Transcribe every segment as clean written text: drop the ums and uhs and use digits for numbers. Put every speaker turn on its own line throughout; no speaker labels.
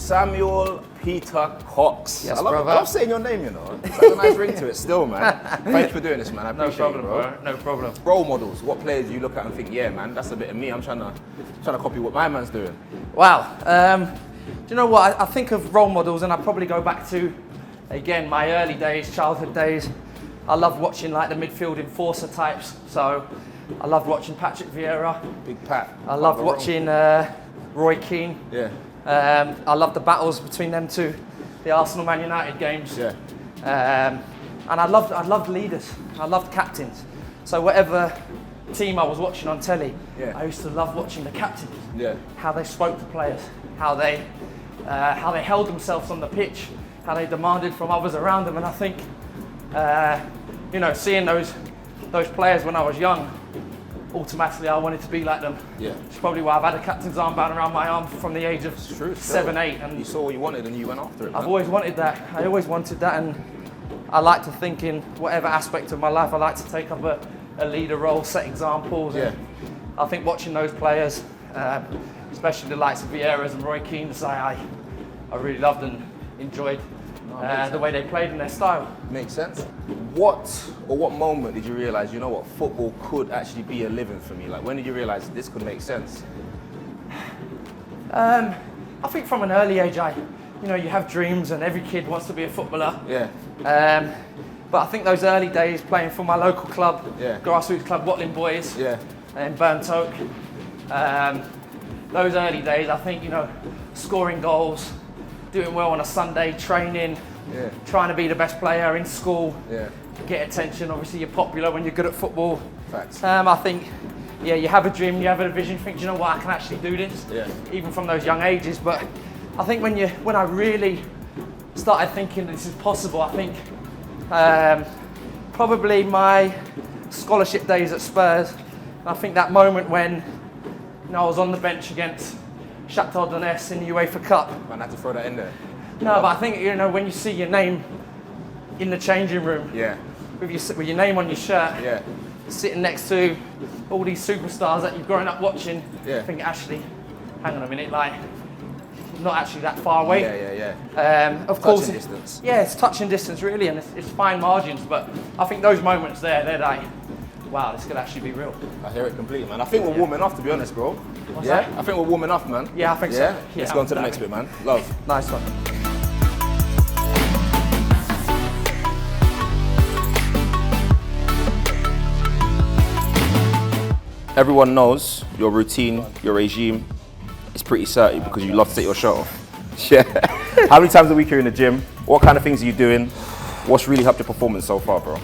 Samuel Peter Cox.
Yes,
I love saying your name, you know. It's like a nice ring to it still, man. Thanks for doing this, man. I appreciate it, bro.
No problem.
Role models. What players do you look at and think, yeah, man, that's a bit of me. I'm trying to copy what my man's doing.
Wow. Do you know what? I think of role models, and I probably go back to, again, my early days, childhood days. I love watching like the midfield enforcer types. So I loved watching Patrick Vieira.
Big Pat.
I loved watching Roy Keane.
Yeah.
I love the battles between them two, the Arsenal Man United games.
Yeah.
And I loved leaders. I loved captains. So whatever team I was watching on telly,
yeah.
I used to love watching the captains.
Yeah.
How they spoke to players, how they held themselves on the pitch, how they demanded from others around them. And I think, seeing those players when I was young, automatically I wanted to be like them.
Yeah.
It's probably why I've had a captain's armband around my arm from the age of 7, 8. And
you saw what you wanted and you went after it, man.
I've always wanted that. I always wanted that, and I like to think in whatever aspect of my life, I like to take up a leader role, set examples.
Yeah.
And I think watching those players, especially the likes of Vieira's and Roy Keane's, I really loved and enjoyed the way they played in their style.
Makes sense. What moment did you realise, you know what, football could actually be a living for me? Like, when did you realise this could make sense?
I think from an early age, you have dreams, and every kid wants to be a footballer.
Yeah.
But I think those early days playing for my local club,
yeah.
grassroots club, Watling Boys,
yeah.
in Burntoke. Those early days, I think, scoring goals, doing well on a Sunday, training,
yeah.
trying to be the best player in school,
yeah.
get attention. Obviously, you're popular when you're good at football.
Facts.
I think, you have a dream, you have a vision, think, you know what, I can actually do this,
yeah.
even from those young ages. But I think when I really started thinking this is possible, I think probably my scholarship days at Spurs. I think that moment when I was on the bench against Shakhtar Donetsk in the UEFA Cup.
Man, I had to throw that in there.
No, but I think when you see your name in the changing room,
yeah.
with your name on your shirt,
yeah.
sitting next to all these superstars that you've grown up watching,
yeah.
I think actually, hang on a minute, like not actually that far away.
Yeah.
Of course,
touching distance.
Yeah, it's touching distance really, and it's fine margins. But I think those moments they're like, wow, this could actually be real.
I hear it completely, man. I think we're warming off, to be honest, bro.
What's that?
I think we're warming off, man.
Yeah, I think so. Yeah,
let's go on to the next bit, man. Love.
Nice one.
Everyone knows your routine, your regime is pretty certain because you love to take your shirt off. Yeah. How many times a week are you in the gym? What kind of things are you doing? What's really helped your performance so far, bro?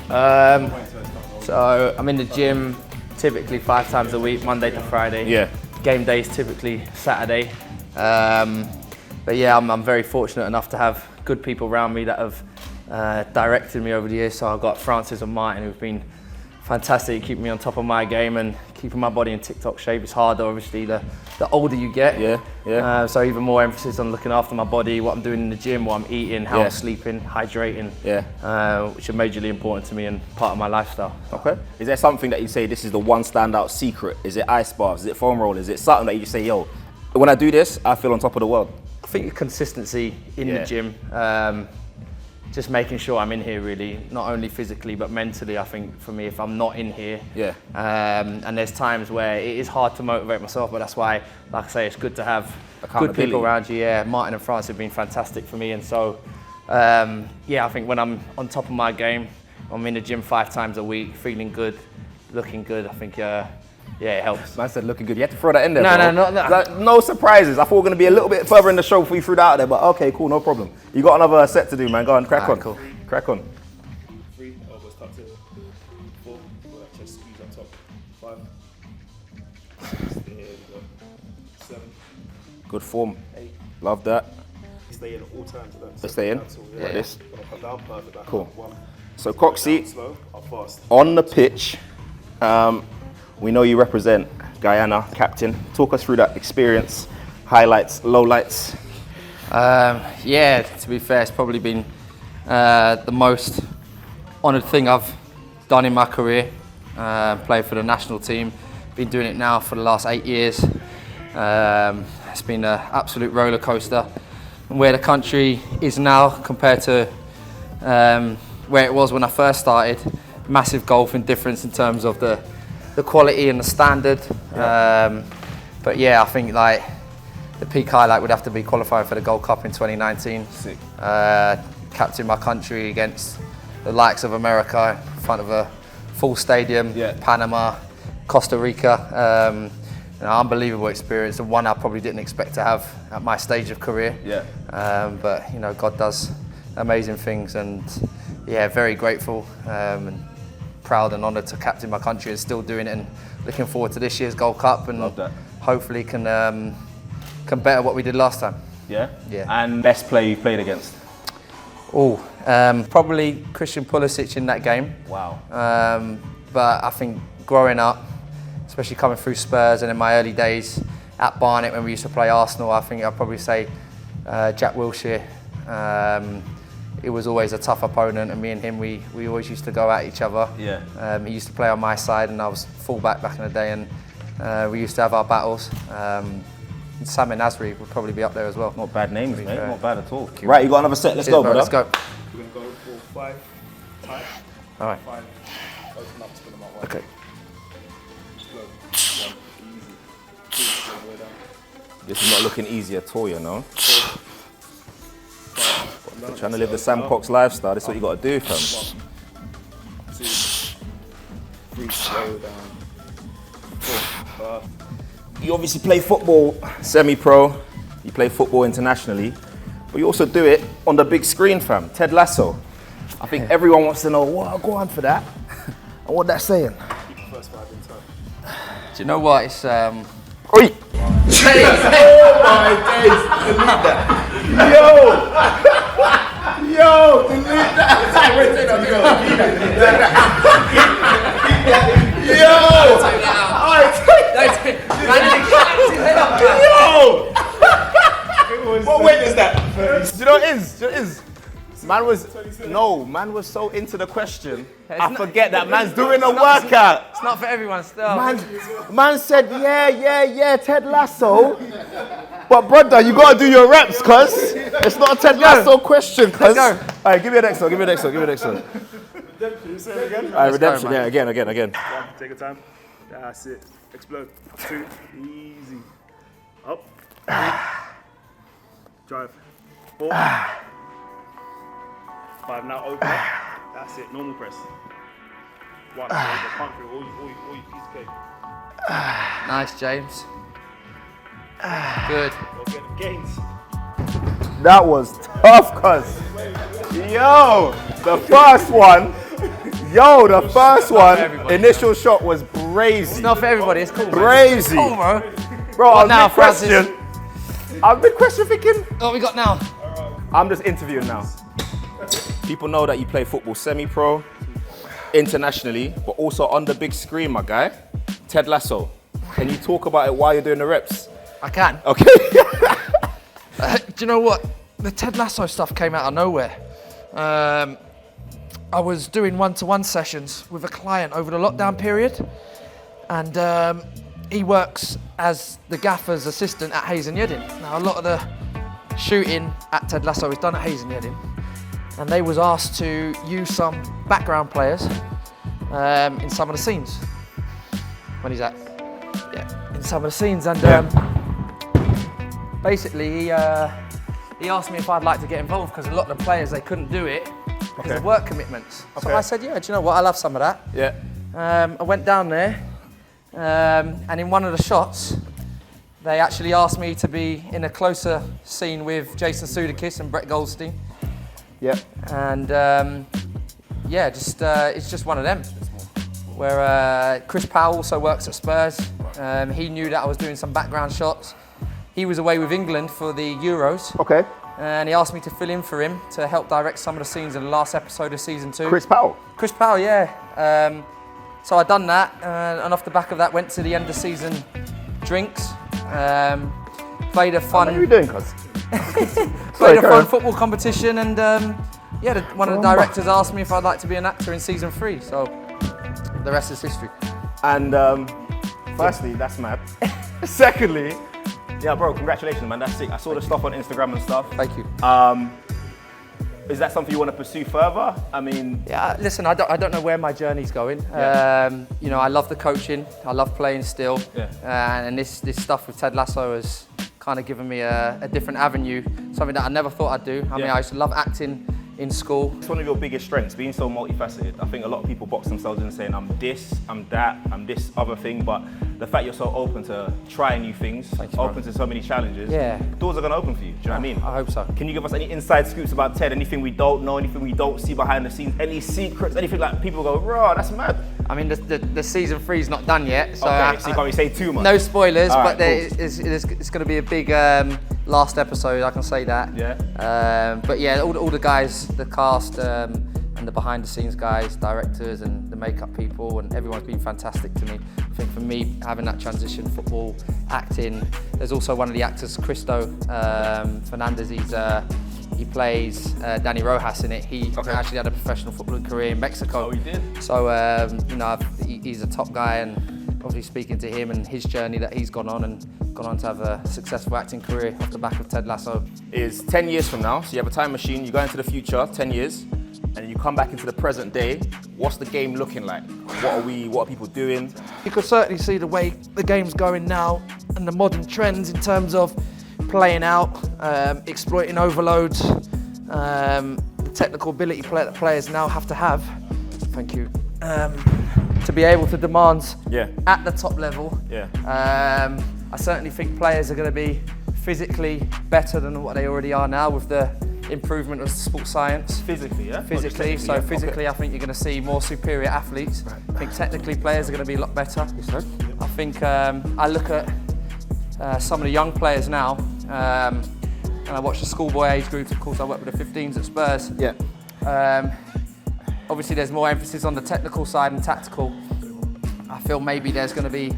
So I'm in the gym typically 5 times a week, Monday to Friday.
Yeah.
Game days typically Saturday. But yeah, I'm very fortunate enough to have good people around me that have directed me over the years. So I've got Francis and Martin who've been fantastic at keeping me on top of my game and keeping my body in tip-top shape. It's harder, obviously, the older you get.
Yeah.
So even more emphasis on looking after my body, what I'm doing in the gym, what I'm eating, how I'm sleeping, hydrating, which are majorly important to me and part of my lifestyle.
Okay. Is there something that you say, this is the one standout secret? Is it ice baths? Is it foam rollers? Is it something that you say, yo, when I do this, I feel on top of the world?
I think the consistency in the gym. Just making sure I'm in here really, not only physically but mentally. I think for me, if I'm not in here, and there's times where it is hard to motivate myself, but that's why, like I say, it's good to have good people around you. Yeah, Martin and France have been fantastic for me, and so I think when I'm on top of my game, I'm in the gym 5 times a week, feeling good, looking good. I think it helps.
Man said looking good. You had to throw that in there.
No.
No surprises. I thought we were going to be a little bit further in the show before you threw that out there, but okay, cool, no problem. You got another set to do, man. Go on, crack on.
Cool.
Crack on.
3, elbows tucked in. 4, chest squeeze on top. 5. Stay here, we go. 7.
Good form.
8.
Love that.
Stay in all times.
They stay in?
Like
this?
Come down, perfect.
Cool.
1.
So Coxie,
Slow, up fast.
on the pitch, we know you represent Guyana, captain. Talk us through that experience, highlights, lowlights.
To be fair, it's probably been the most honoured thing I've done in my career. Played for the national team, been doing it now for the last 8 years. It's been an absolute roller coaster. where the country is now compared to where it was when I first started. Massive gulf in difference in terms of the quality and the standard. But yeah, I think like the peak highlight would have to be qualifying for the Gold Cup in 2019.
Sick.
Captain my country against the likes of America in front of a full stadium, Panama, Costa Rica. Unbelievable experience, and one I probably didn't expect to have at my stage of career. But you know, God does amazing things, and yeah, very grateful and proud and honoured to captain my country and still doing it, and looking forward to this year's Gold Cup, and hopefully can better what we did last time.
Yeah. And best player you played against?
Probably Christian Pulisic in that game.
Wow.
But I think growing up, especially coming through Spurs and in my early days at Barnet when we used to play Arsenal, I think I'd probably say Jack Wilshere. It was always a tough opponent, and me and him, we always used to go at each other. He used to play on my side, and I was full-back back in the day, and we used to have our battles. Sam and Nasri would probably be up there as well.
Not bad names, mate. Not bad at all. Right, you got another set. Let's go, brother.
Let's go.
We're going to go for 5 tight.
All right.
5. Open up, spin them out.
Okay.
Slow. 1. Easy. 2. Go way down.
This is not looking easy at all, you know.
4. 5.
Trying to live the Sam Cox lifestyle. That's what you got to do, fam.
1. 2. 3. Slow down. 4.
You obviously play football semi-pro. You play football internationally, but you also do it on the big screen, fam. Ted Lasso. I think everyone wants to know what go on for that and what that's saying.
Keep the first 5 in time.
Do you know what? It's
Oi!
Oh my days! Delete that. Yo, delete that. What weight is that?
Do you know what it is? Man was so into the question, I forget that man's doing a workout.
It's not for everyone still.
Man said, yeah, Ted Lasso. But brother, you gotta do your reps, cuz. It's not a Ted Lasso question, cuz. Alright, give me an next one.
Redemption, you say it again?
Alright, redemption, yeah, again.
1, take your time. That's it. Explode. 2, easy. Up. 3. Drive. 4. 5, now open. That's it, normal press. 1, can't feel all you piece of cake.
Nice, James. Good.
Go get the gains.
That was tough, cuz. Yo, the first one, initial shot was brazy.
It's not for everybody, it's cool.
Brazy.
Cool, bro.
Bro,
What now, Francis?
I've been question thinking.
What we got now?
I'm just interviewing now. People know that you play football semi-pro, internationally, but also on the big screen, my guy. Ted Lasso. Can you talk about it while you're doing the reps?
I can.
Okay.
Do you know what? The Ted Lasso stuff came out of nowhere. I was doing one-to-one sessions with a client over the lockdown period, and he works as the gaffer's assistant at Hayes and Yedding. Now, a lot of the shooting at Ted Lasso is done at Hayes and Yedding, and they was asked to use some background players in some of the scenes. When he's at, in some of the scenes, and basically he asked me if I'd like to get involved because a lot of the players, they couldn't do it because of work commitments. So I said, yeah, do you know what? I love some of that.
Yeah.
I went down there, and in one of the shots, they actually asked me to be in a closer scene with Jason Sudeikis and Brett Goldstein.
Yeah.
And it's just one of them. Where Chris Powell also works at Spurs. He knew that I was doing some background shots. He was away with England for the Euros.
Okay.
And he asked me to fill in for him to help direct some of the scenes in the last episode of season 2.
Chris Powell?
Chris Powell, yeah. So I done that, and off the back of that, went to the end of season drinks. Played a fun.
What are you doing, cuz?
Played a fun football competition, and one of the directors asked me if I'd like to be an actor in season 3. So the rest is history.
And firstly, that's mad. Secondly, Yeah, bro, congratulations, man. That's sick. I saw the stuff on Instagram and stuff.
Thank you.
Is that something you want to pursue further? I mean...
Yeah, listen, I don't know where my journey's going. You know, I love the coaching. I love playing still. And this stuff with Ted Lasso has kind of given me a different avenue, something that I never thought I'd do. I mean, I used to love acting in school.
It's one of your biggest strengths, being so multifaceted. I think a lot of people box themselves in saying, I'm this, I'm that, I'm this other thing, but the fact you're so open to trying new things, open to so many challenges, doors are going to open for you. Do you know what I mean?
I hope so.
Can you give us any inside scoops about Ted? Anything we don't know, anything we don't see behind the scenes, any secrets, anything like people go, raw, that's mad.
I mean, the season 3 is not done yet, so
okay, so you can't really say too much.
No spoilers,
right,
but it's going to be a big last episode, I can say that. But yeah, all the guys, the cast, and the behind the scenes guys, directors and the makeup people, and everyone's been fantastic to me. I think for me, having that transition, football, acting, there's also one of the actors, Cristo Fernandez, he plays Danny Rojas in it. He actually had a professional footballing career in Mexico.
Oh, he did?
So, you know, he's a top guy, and obviously speaking to him and his journey that he's gone on to have a successful acting career off the back of Ted Lasso.
Is 10 years from now, so you have a time machine, you go into the future, 10 years, and you come back into the present day. What's the game looking like? What are people doing?
You can certainly see the way the game's going now and the modern trends in terms of playing out, exploiting overloads, the technical ability that players now have to have. Thank you. To be able to demand at the top level. I certainly think players are going to be physically better than what they already are now with the improvement of sports science.
Physically, yeah?
Physically, physically I think you're going to see more superior athletes. I think technically players are going to be a lot better. I think I look at some of the young players now, and I watch the schoolboy age groups. Of course, I work with the 15s at Spurs. Obviously, there's more emphasis on the technical side and tactical. I feel maybe there's going to be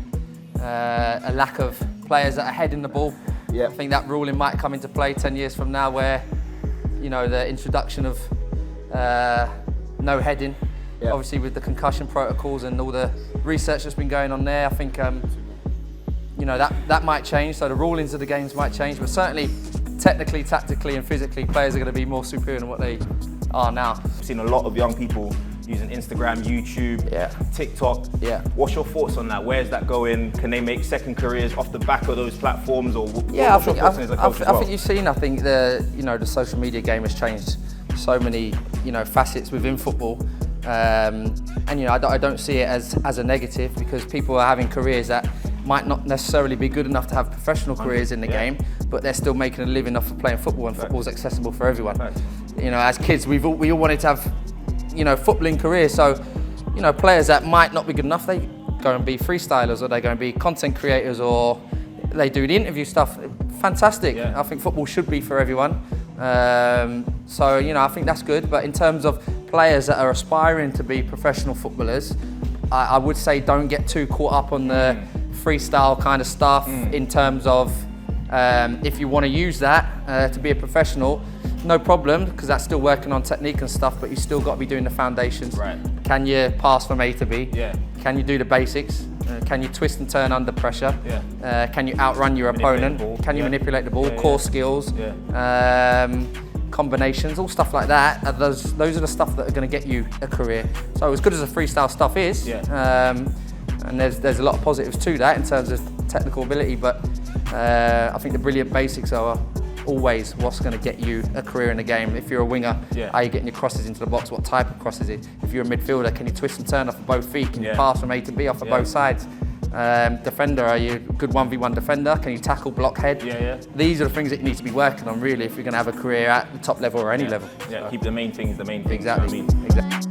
a lack of players that are heading the ball. I think that ruling might come into play 10 years from now, where you know the introduction of no heading, obviously with the concussion protocols and all the research that's been going on there. I think you know that might change. So the rulings of the games might change, but certainly technically, tactically, and physically, players are going to be more superior than what they are now.
I've seen a lot of young people using Instagram, YouTube, TikTok. What's your thoughts on that? Where's that going? Can they make second careers off the back of those platforms? Or
I think you've seen. I think the social media game has changed so many facets within football, and I don't see it as a negative, because people are having careers that might not necessarily be good enough to have professional careers in the game, but they're still making a living off of playing football, and football's accessible for everyone. As kids, we all wanted to have footballing careers. So, players that might not be good enough, they go and be freestylers, or they go and be content creators, or they do the interview stuff. Fantastic. I think football should be for everyone. So, I think that's good. But in terms of players that are aspiring to be professional footballers, I would say don't get too caught up on the freestyle kind of stuff in terms of if you want to use that to be a professional, no problem, because that's still working on technique and stuff, but you still got to be doing the foundations. Can you pass from A to B? Can you do the basics? Can you twist and turn under pressure? Can you outrun your opponent? Can you manipulate the ball? Core skills, combinations, all stuff like that. Those are the stuff that are going to get you a career. So as good as the freestyle stuff is, and there's a lot of positives to that in terms of technical ability, but I think the brilliant basics are always what's going to get you a career in the game. If you're a winger, how are you getting your crosses into the box? What type of crosses is it? If you're a midfielder, can you twist and turn off of both feet? Can you pass from A to B off of both sides? Defender, are you a good 1v1 defender? Can you tackle, block, head? These are the things that you need to be working on, really, if you're going to have a career at the top level or any level.
So. Keep the main things the main things.
Exactly.
You know what I mean?
Exactly.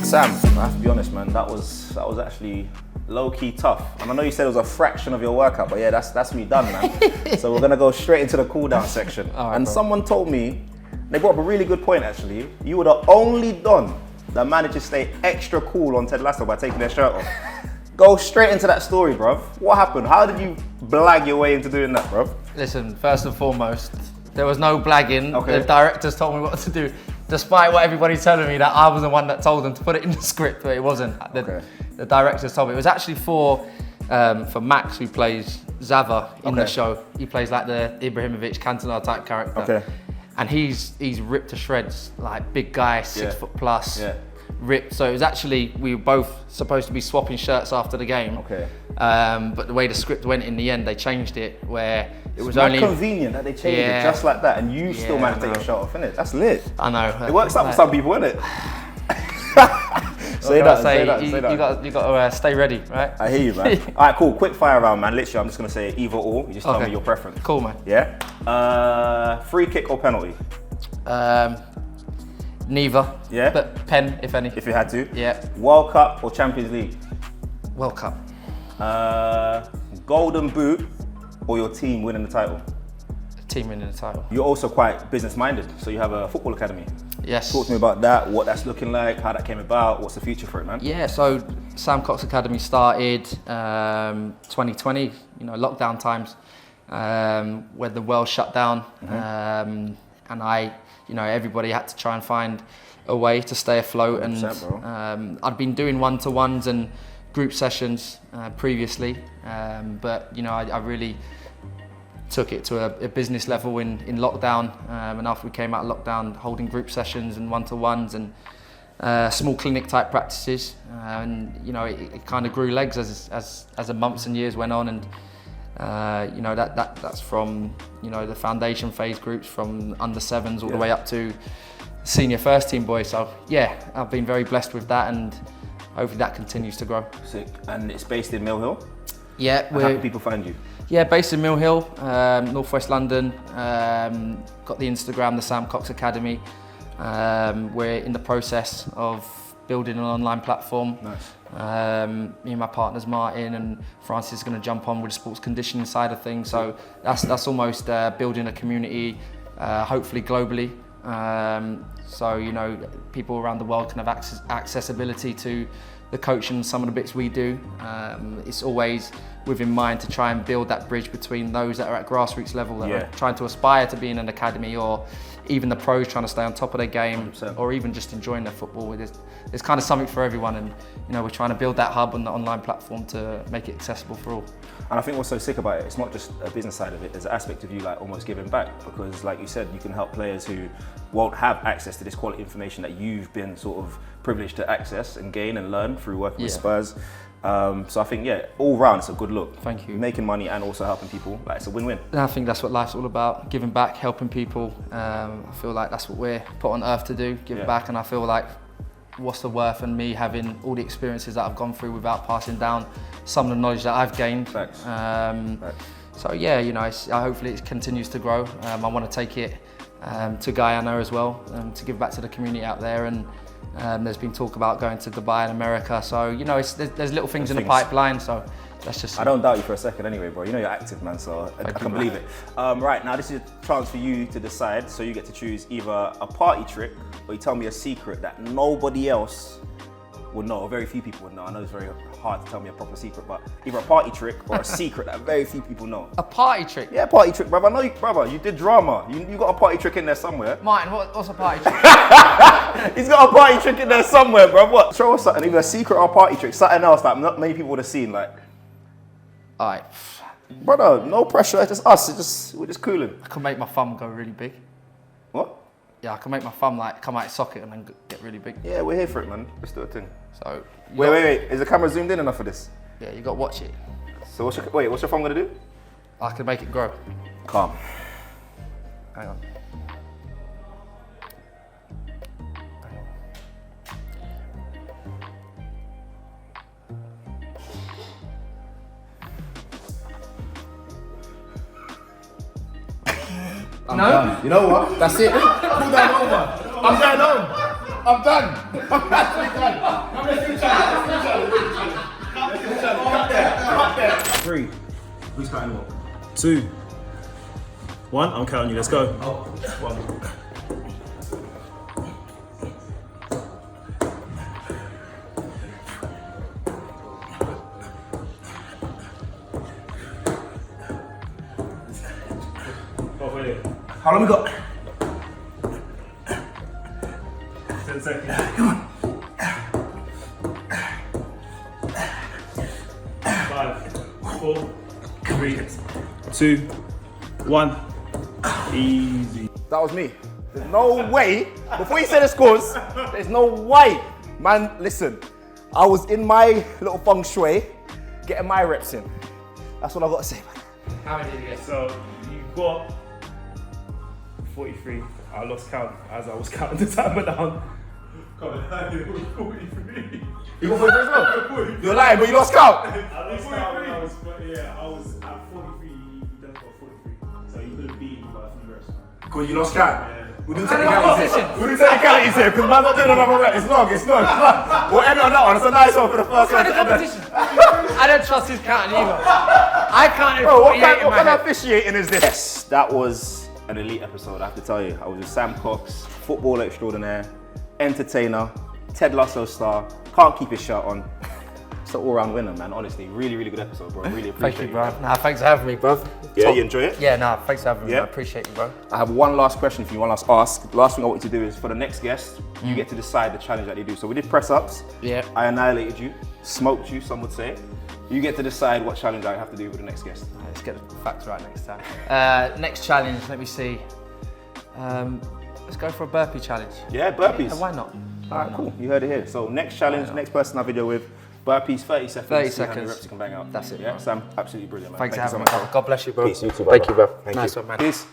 Sam, I have to be honest, man, that was actually low-key tough. And I know you said it was a fraction of your workout, but yeah, that's me done, man. So we're gonna go straight into the cool-down section. Someone told me, they brought up a really good point actually, you were the only Don that managed to stay extra cool on Ted Lasso by taking their shirt off. Go straight into that story, bruv. What happened? How did you blag your way into doing that, bruv?
Listen, first and foremost, there was no blagging. The directors told me what to do. Despite what everybody's telling me that I was the one that told them to put it in the script, but it wasn't. The directors told me. It was actually for Max, who plays Zava in the show. He plays like the Ibrahimovic Cantona type character. Okay. And he's ripped to shreds, like big guy, 6 foot plus. Yeah. Ripped. So it was actually, we were both supposed to be swapping shirts after the game. Okay. But the way the script went in the end, they changed it where it was only
convenient that they changed it just like that, and you still managed to take your shirt off, innit? That's lit.
I know.
It works out for some people, innit?
Say that. You got to stay ready, right?
I hear you, man. All right, cool. Quick fire round, man. Literally, I'm just gonna say either or. You just tell me your preference.
Cool, man.
Yeah. Free kick or penalty?
Neither.
Yeah.
But pen, if any.
If you had to.
Yeah.
World Cup or Champions League?
World Cup.
Golden Boot or your team winning the title?
Team winning the title.
You're also quite business-minded, so you have a football academy.
Yes.
Talk to me about that, what that's looking like, how that came about, what's the future for it, man?
Yeah, so Sam Cox Academy started 2020, lockdown times, where the world shut down, and everybody had to try and find a way to stay afloat. And I'd been doing one-to-ones and group sessions previously, but I really took it to a business level in lockdown, and after we came out of lockdown, holding group sessions and one-to-ones and small clinic type practices, and it kind of grew legs as the months and years went on, and that's from the foundation phase groups from under 7s all the way up to senior first team boys. So yeah, I've been very blessed with that, and hopefully that continues to grow.
Sick. And it's based in Mill Hill?
Yeah.
How can people find you?
Yeah, based in Mill Hill, Northwest London. Got the Instagram, the Sam Cox Academy. We're in the process of building an online platform. Nice. Me and my partners Martin and Francis is going to jump on with the sports conditioning side of things. So that's almost building a community, hopefully globally. So people around the world can have accessibility to the coaching and some of the bits we do. It's always within mind to try and build that bridge between those that are at grassroots level that are trying to aspire to be in an academy, or even the pros trying to stay on top of their game, 100%. Or even just enjoying their football. There's kind of something for everyone, and we're trying to build that hub on the online platform to make it accessible for all.
And I think what's so sick about it, it's not just a business side of it, there's an aspect of you like almost giving back, because like you said, you can help players who won't have access to this quality information that you've been sort of privileged to access and gain and learn through working with Spurs. So I think, all round it's a good look.
Thank you.
Making money and also helping people, like it's a win-win.
And I think that's what life's all about, giving back, helping people. I feel like that's what we're put on earth to do, give back, and I feel like what's the worth in me having all the experiences that I've gone through without passing down some of the knowledge that I've gained.
Facts.
So hopefully it continues to grow. I want to take it to Guyana as well, to give back to the community out there, and there's been talk about going to Dubai and America, so there's little things in the pipeline, so that's just...
I don't doubt you for a second anyway, bro. You're active, man, so I can believe it. Right, now this is a chance for you to decide, so you get to choose either a party trick or you tell me a secret that nobody else would know, or very few people would know. I know it's very hard to tell me a proper secret, but either a party trick or a secret that very few people know.
A party trick?
Yeah, party trick, brother. I know you, brother, you did drama. You got a party trick in there somewhere.
Martin, what's a party trick?
He's got a party trick in there somewhere, bro. What? Show us something, either a secret or a party trick, something else that not many people would have seen, like.
All right.
Brother, no pressure, it's just us, we're just cooling.
I can make my thumb go really big.
What?
Yeah, I can make my thumb come out of socket and then get really big.
Yeah, we're here for it, man. Let's do a thing.
So.
Wait. Is the camera zoomed in enough for this?
Yeah, you got to watch it.
So what's your thumb gonna do?
I can make it grow.
Calm.
Hang on.
I'm done. You know what? That's it. Pull that over. I'm going home. I'm done. I'm actually done. I'm let's do challenge.
3. Who's counting what? 2. 1. I'm counting you. Let's go. 1. How long we got? 10 seconds. Come on. 5, 4, 3, 2, 1. Easy.
That was me. There's no way, before you say the scores, there's no way. Man, listen, I was in my little feng shui, getting my reps in. That's what I got to say, man.
How many did you get?
So you got 43. I lost count as I was counting the timer down. Come on, 43.
You got 43 as well? You're lying, but you lost count.
I lost count when I was, I was at 43. You just got 43. So you could have beaten me by a few reps.
Cool, you lost count.
Yeah.
We'll do technicalities here. We'll do technicalities here, because man's not doing another rep. It's long. We'll end on that one. It's a nice one for the first one.
I don't trust his counting either. I counted 48
Bro, what
in my
kind
head.
of officiating is this? Yes, that was an elite episode, I have to tell you. I was with Sam Cox, footballer extraordinaire, entertainer, Ted Lasso star, can't keep his shirt on. It's an all-round winner, man, honestly. Really, really good episode, bro. I really appreciate
Thank you, bro. Nah, thanks for having me, bro.
Yeah, you enjoy it?
Yeah, nah, thanks for having me.
Yeah.
I appreciate you, bro.
I have one last question for you, one last ask. The last thing I want you to do is, for the next guest, you get to decide the challenge that they do. So we did press-ups.
Yeah.
I annihilated you, smoked you, some would say. You get to decide what challenge I have to do with the next guest.
Let's get the facts right next time. Next challenge, let me see. Let's go for a burpee challenge.
Yeah, burpees.
Yeah, why not?
All right, cool. You heard it here. So next challenge, next person I video with, burpees, 30 seconds.
30
see how many
seconds.
reps you can bang out.
That's it,
Yeah,
bro.
Sam, absolutely brilliant, man.
Thanks for
Thank you
having me,
so
bro.
much.
God bless you, bro.
Peace, you too,
Thank
brother.
you, bro.
Thank
Nice
you.
one, man.
Peace.